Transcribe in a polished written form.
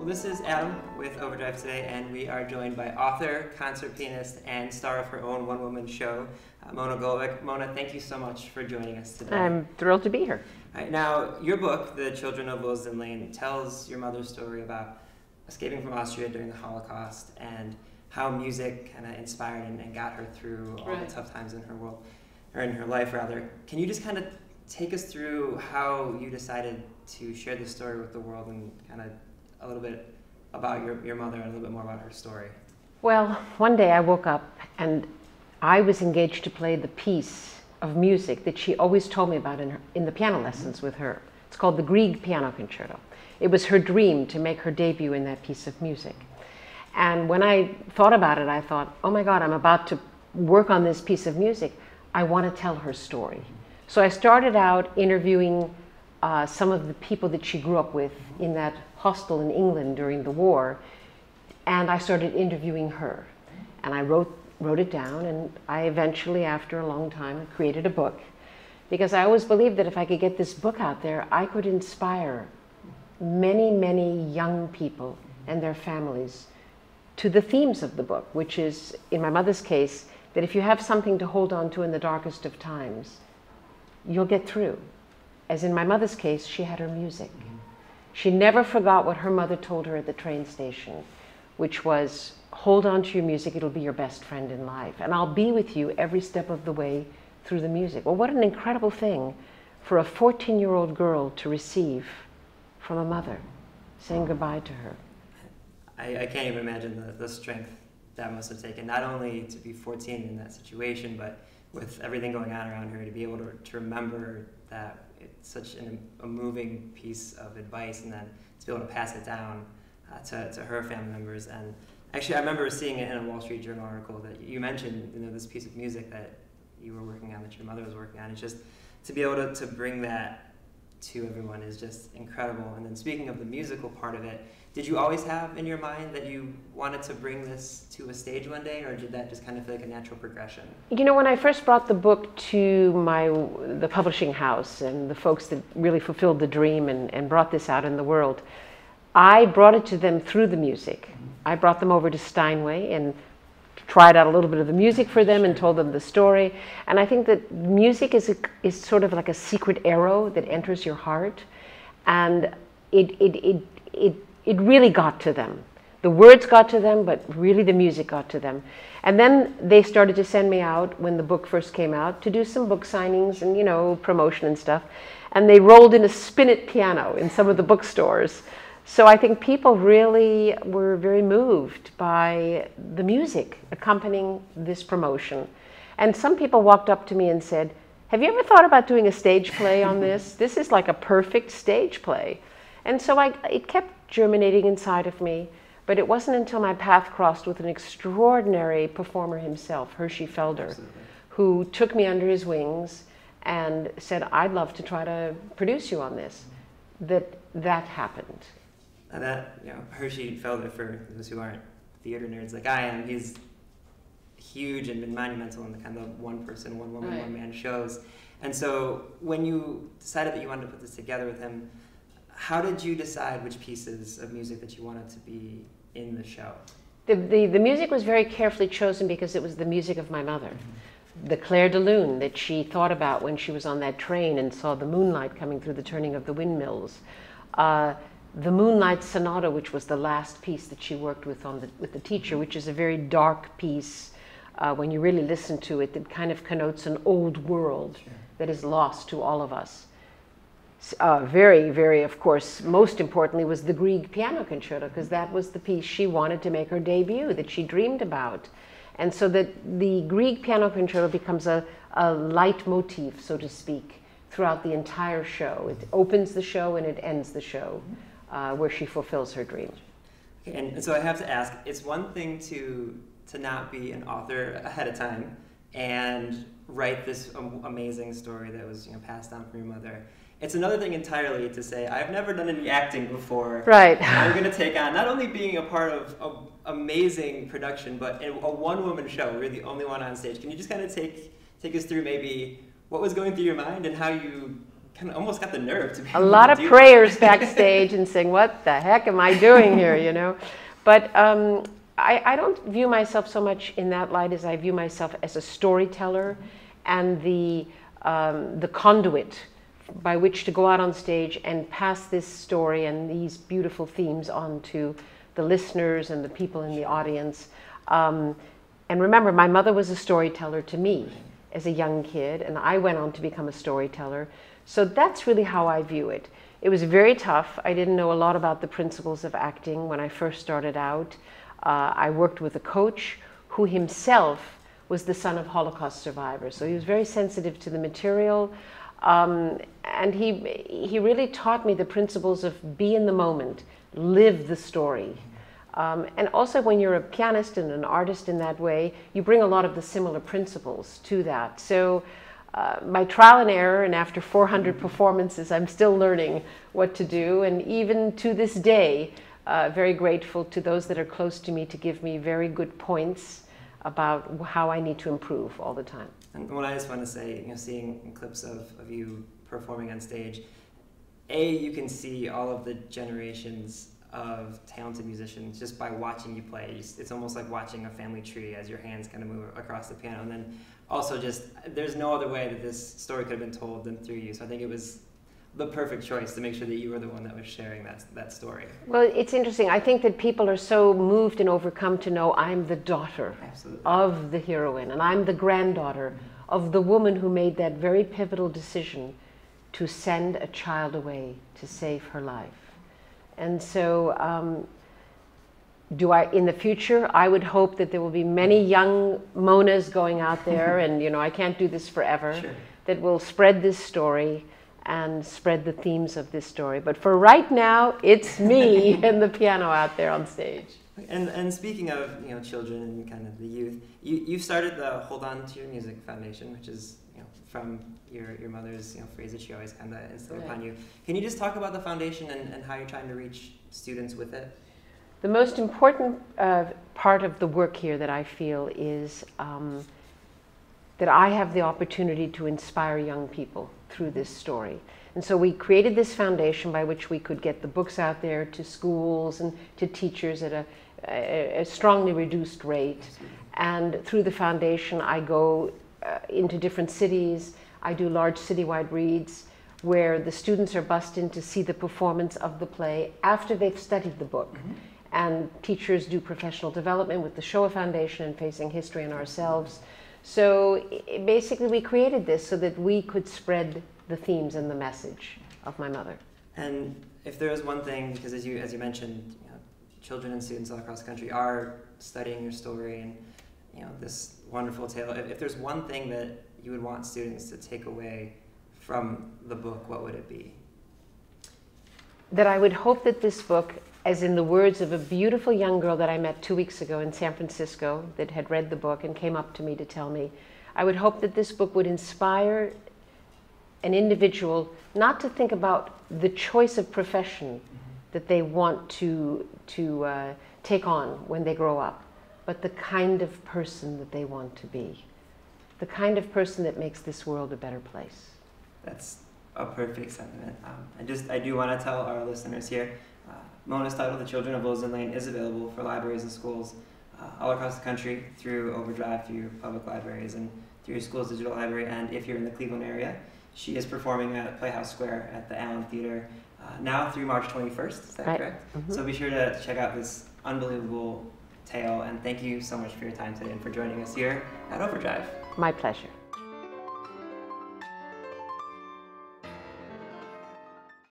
Well, this is Adam with OverDrive today, and we are joined by author, concert pianist, and star of her own one-woman show, Mona Golabek. Mona, thank you so much for joining us today. I'm thrilled to be here. All right, now, your book, The Children of Willesden Lane, tells your mother's story about escaping from Austria during the Holocaust and how music kind of inspired and got her through all the tough times in her world, or in her life, rather. Can you just kind of take us through how you decided to share this story with the world and kind of a little bit about your mother and a little bit more about her story? Well, one day I woke up and I was engaged to play the piece of music that she always told me about in the piano lessons with her. It's called the Grieg Piano Concerto. It was her dream to make her debut in that piece of music. And when I thought about it, I thought, oh my God, I'm about to work on this piece of music. I want to tell her story. So I started out interviewing some of the people that she grew up with in that hostel in England during the war, and I started interviewing her. And I wrote it down, and I eventually, after a long time, created a book, because I always believed that if I could get this book out there, I could inspire many, many young people and their families to the themes of the book, which is, in my mother's case, that if you have something to hold on to in the darkest of times, you'll get through. As in my mother's case, she had her music. She never forgot what her mother told her at the train station, which was, hold on to your music, it'll be your best friend in life. And I'll be with you every step of the way through the music. Well, what an incredible thing for a 14-year-old girl to receive from a mother, saying goodbye to her. I can't even imagine the strength that must have taken, not only to be 14 in that situation, but with everything going on around her, to be able to remember that it's such a moving piece of advice, and then to be able to pass it down to her family members. And actually, I remember seeing it in a Wall Street Journal article that you mentioned, this piece of music that you were working on, that your mother was working on. It's just to be able to bring that to everyone is just incredible. And then speaking of the musical part of it, did you always have in your mind that you wanted to bring this to a stage one day, or did that just kind of feel like a natural progression? You know, when I first brought the book to the publishing house and the folks that really fulfilled the dream and brought this out in the world, I brought it to them through the music. I brought them over to Steinway and tried out a little bit of the music for them and told them the story. And I think that music is sort of like a secret arrow that enters your heart, and it really got to them. The words got to them, but really the music got to them. And then they started to send me out, when the book first came out, to do some book signings and, promotion and stuff. And they rolled in a spinet piano in some of the bookstores. So I think people really were very moved by the music accompanying this promotion. And some people walked up to me and said, have you ever thought about doing a stage play on this? This is like a perfect stage play. And so it kept germinating inside of me, but it wasn't until my path crossed with an extraordinary performer himself, Hershey Felder, Absolutely. Who took me under his wings and said, I'd love to try to produce you on this, that happened. That, Hershey Felder, for those who aren't theater nerds like I am, he's huge and been monumental in the kind of one-person, one-woman, one-man shows. And so when you decided that you wanted to put this together with him, how did you decide which pieces of music that you wanted to be in the show? The music was very carefully chosen because it was the music of my mother. The Clair de Lune that she thought about when she was on that train and saw the moonlight coming through the turning of the windmills. The Moonlight Sonata, which was the last piece that she worked with with the teacher, which is a very dark piece. When you really listen to it, it kind of connotes an old world that is lost to all of us. Very, very, of course, most importantly was the Grieg Piano Concerto, because that was the piece she wanted to make her debut, that she dreamed about. And so that the Grieg Piano Concerto becomes a leitmotif, so to speak, throughout the entire show. It opens the show and it ends the show, where she fulfills her dream. Okay, and so I have to ask, it's one thing to not be an author ahead of time and write this amazing story that was passed down from your mother. It's another thing entirely to say, I've never done any acting before. Right. I'm going to take on not only being a part of an amazing production, but a one-woman show. We're the only one on stage. Can you just kind of take us through maybe what was going through your mind and how you kind of almost got the nerve to be a lot of prayers backstage and saying, what the heck am I doing here, you know? But I don't view myself so much in that light as I view myself as a storyteller and the conduit by which to go out on stage and pass this story and these beautiful themes on to the listeners and the people in the audience. And remember, my mother was a storyteller to me as a young kid, and I went on to become a storyteller. So that's really how I view it. It was very tough. I didn't know a lot about the principles of acting when I first started out. I worked with a coach who himself was the son of Holocaust survivors. So he was very sensitive to the material. And he really taught me the principles of be in the moment, live the story. And also when you're a pianist and an artist in that way, you bring a lot of the similar principles to that. So by trial and error, and after 400 performances, I'm still learning what to do. And even to this day, very grateful to those that are close to me to give me very good points about how I need to improve all the time. And what I just want to say, you know, seeing clips of you performing on stage, you can see all of the generations of talented musicians just by watching you play. It's almost like watching a family tree as your hands kind of move across the piano. And then also just, there's no other way that this story could have been told than through you. So I think it was the perfect choice to make sure that you were the one that was sharing that story. Well, it's interesting. I think that people are so moved and overcome to know I'm the daughter of the heroine, and I'm the granddaughter of the woman who made that very pivotal decision to send a child away to save her life. And so in the future, I would hope that there will be many young Monas going out there, and you know, I can't do this forever, sure, that will spread this story and spread the themes of this story. But for right now, it's me and the piano out there on stage. And speaking of, you know, children and kind of the youth, you've started the Hold On to Your Music Foundation, which is, you know, from your mother's, you know, phrase that she always kind of instilled upon you. Can you just talk about the foundation and how you're trying to reach students with it? The most important part of the work here that I feel is that I have the opportunity to inspire young people through this story. And so we created this foundation by which we could get the books out there to schools and to teachers at a strongly reduced rate. And through the foundation, I go into different cities. I do large citywide reads where the students are bussed in to see the performance of the play after they've studied the book. And teachers do professional development with the Shoah Foundation and Facing History and ourselves. So basically we created this so that we could spread the themes and the message of my mother. And if there is one thing, because as you mentioned, you know, children and students all across the country are studying your story and, you know, this wonderful tale. If there's one thing that you would want students to take away from the book, what would it be? That I would hope that this book, as in the words of a beautiful young girl that I met 2 weeks ago in San Francisco that had read the book and came up to me to tell me, I would hope that this book would inspire an individual not to think about the choice of profession that they want to take on when they grow up, but the kind of person that they want to be, the kind of person that makes this world a better place. That's a perfect sentiment. I do want to tell our listeners here, Mona's title, The Children of Losing Lane, is available for libraries and schools all across the country through OverDrive, through your public libraries, and through your school's digital library. And if you're in the Cleveland area, she is performing at Playhouse Square at the Allen Theater now through March 21st. Is that correct? So be sure to check out this unbelievable tale. And thank you so much for your time today and for joining us here at OverDrive. My pleasure.